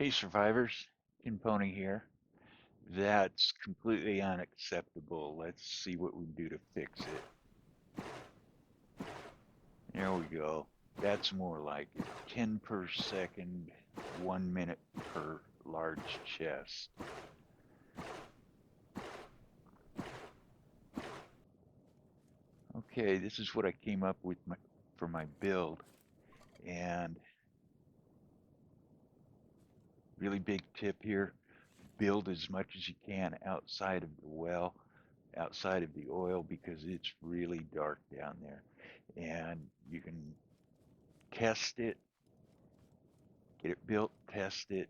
Hey survivors, Kin Pony here. That's completely unacceptable. Let's see what we can do to fix it. There we go. That's more like it. 10 per second, 1 minute per large chest. Okay, this is what I came up with for my build. And really big tip here, build as much as you can outside of the well, outside of the oil, because it's really dark down there. And you can test it, get it built, test it,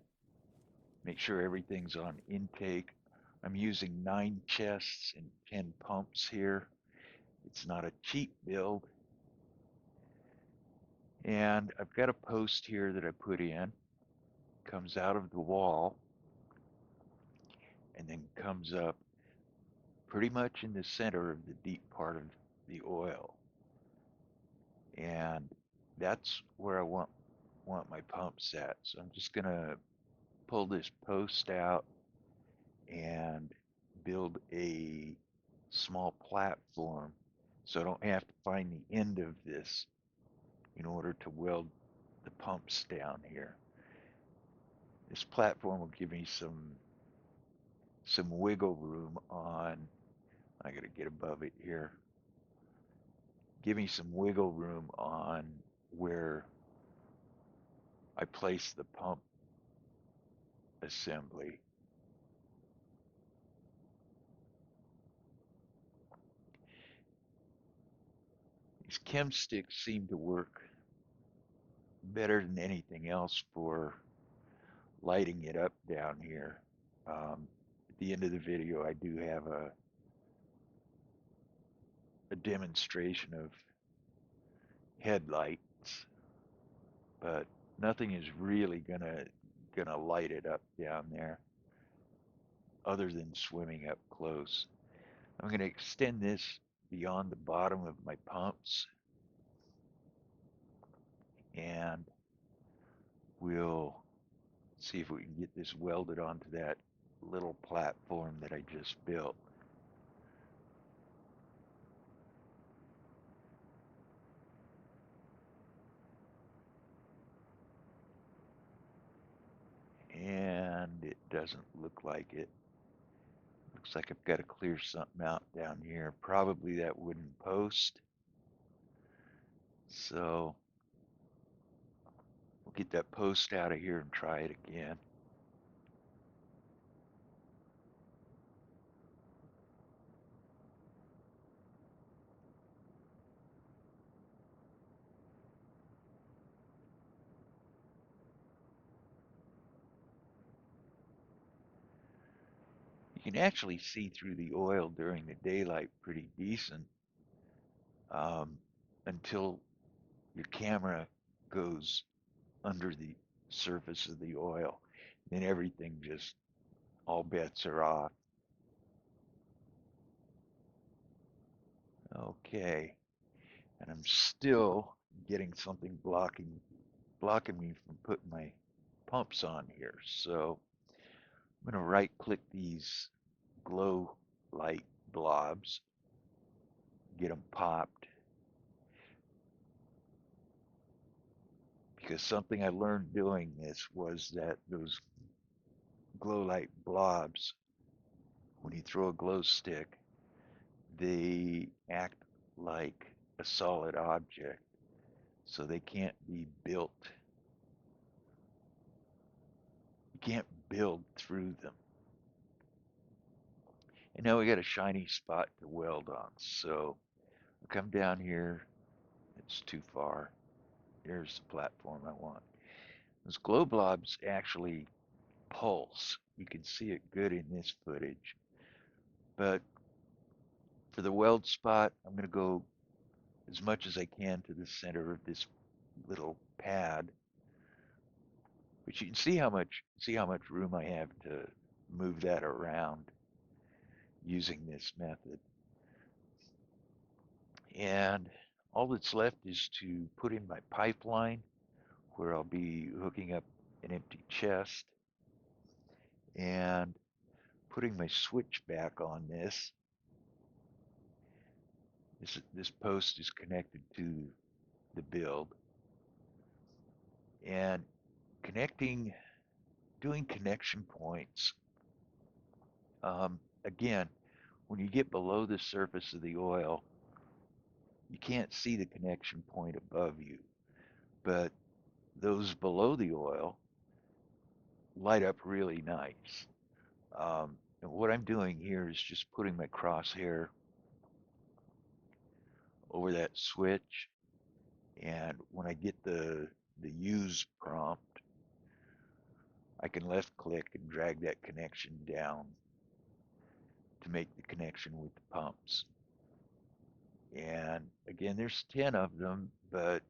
make sure everything's on intake. I'm using 9 chests and 10 pumps here. It's not a cheap build. And I've got a post here that I put in, comes out of the wall, and then comes up pretty much in the center of the deep part of the oil. And that's where I want my pumps at. So I'm just gonna pull this post out and build a small platform so I don't have to find the end of this in order to weld the pumps down here. This platform will give me some wiggle room on, I gotta get above it here, give me some wiggle room on where I place the pump assembly. These chem sticks seem to work better than anything else for lighting it up down here. At the end of the video, I do have a demonstration of headlights, but nothing is really gonna light it up down there other than swimming up close. I'm gonna extend this beyond the bottom of my pumps, and we'll see if we can get this welded onto that little platform that I just built. And it doesn't look like it. Looks like I've got to clear something out down here. Probably that wooden post. So we'll get that post out of here and try it again. You can actually see through the oil during the daylight pretty decent, um, until your camera goes under the surface of the oil. Then everything just, all bets are off. Okay, and I'm still getting something blocking me from putting my pumps on here. So I'm going to right click these glow light blobs, get them popped, because something I learned doing this was that those glow light blobs, when you throw a glow stick, they act like a solid object, so they can't be built. You can't build through them. And now we got a shiny spot to weld on. So I'll come down here. It's too far. There's the platform I want. Those glow blobs actually pulse. You can see it good in this footage. But for the weld spot, I'm going to go as much as I can to the center of this little pad. But you can see how much room I have to move that around using this method. And all that's left is to put in my pipeline where I'll be hooking up an empty chest. and putting my switch back on this. This post is connected to the build, and connecting, doing connection points. Again, when you get below the surface of the oil, you can't see the connection point above you, but those below the oil light up really nice. And what I'm doing here is just putting my crosshair over that switch, and when I get the use prompt, I can left click and drag that connection down to make the connection with the pumps. And again, there's 10 of them, but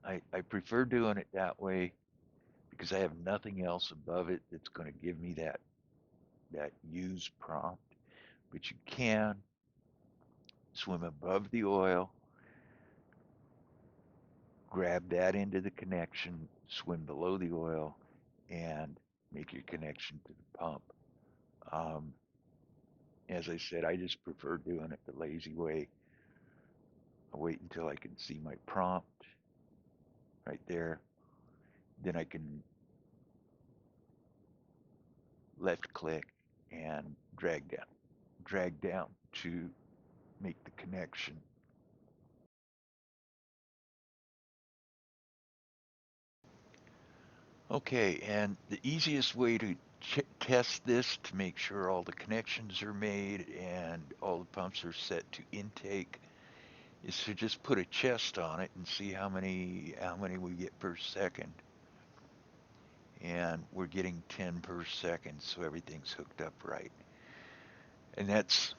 I prefer doing it that way because I have nothing else above it that's going to give me that use prompt. But you can swim above the oil, grab that into the connection, swim below the oil, and make your connection to the pump. Um, as I said, I just prefer doing it the lazy way. I wait until I can see my prompt right there. Then I can left click and drag down to make the connection. Okay, and the easiest way to test this to make sure all the connections are made and all the pumps are set to intake is to just put a chest on it and see how many we get per second. And we're getting 10 per second, so everything's hooked up right. And that's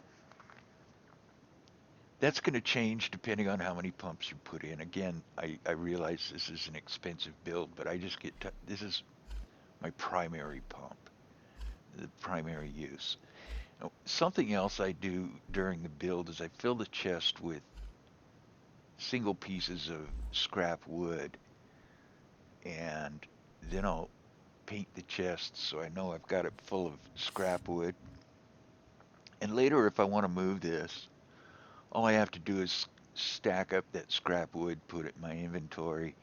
going to change depending on how many pumps you put in. Again, I realize this is an expensive build, but I just this is my primary pump, the primary use. Now, something else I do during the build is I fill the chest with single pieces of scrap wood, and then I'll paint the chest so I know I've got it full of scrap wood. And later, if I want to move this, all I have to do is stack up that scrap wood, put it in my inventory,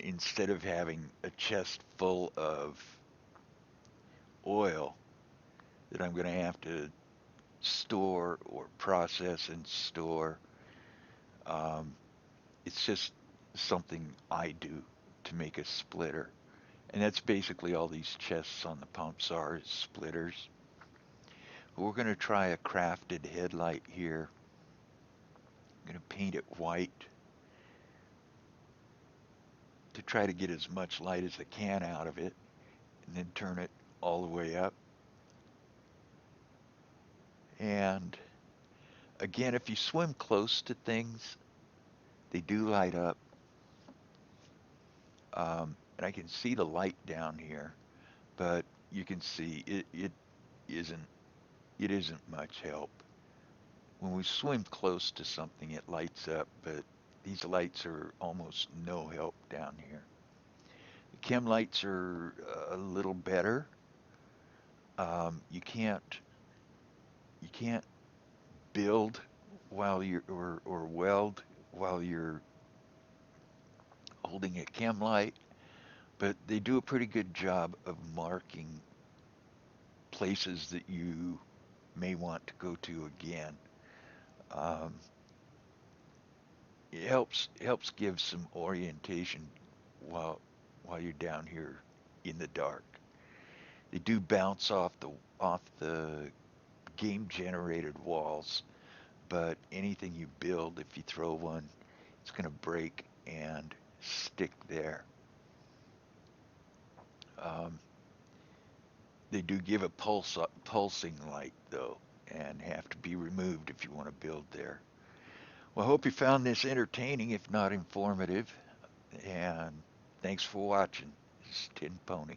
instead of having a chest full of oil that I'm going to have to store or process and store. Um, it's just something I do to make a splitter. And that's basically all these chests on the pumps are, is splitters. We're going to try a crafted headlight here. I'm going to paint it white to try to get as much light as I can out of it, and then turn it all the way up. And again, if you swim close to things, they do light up. And I can see the light down here, but you can see it isn't it isn't much help. When we swim close to something, it lights up, but these lights are almost no help down here. The chem lights are a little better. You can't build while you're or weld while you're holding a chem light, but they do a pretty good job of marking places that you may want to go to again. Um, it helps give some orientation while while you're down here in the dark. They do bounce off the game generated walls, but anything you build, if you throw one, it's going to break and stick there. Um, they do give a pulsing light though, and have to be removed if you want to build there. Well, I hope you found this entertaining, if not informative, and thanks for watching. This is Tin Pony.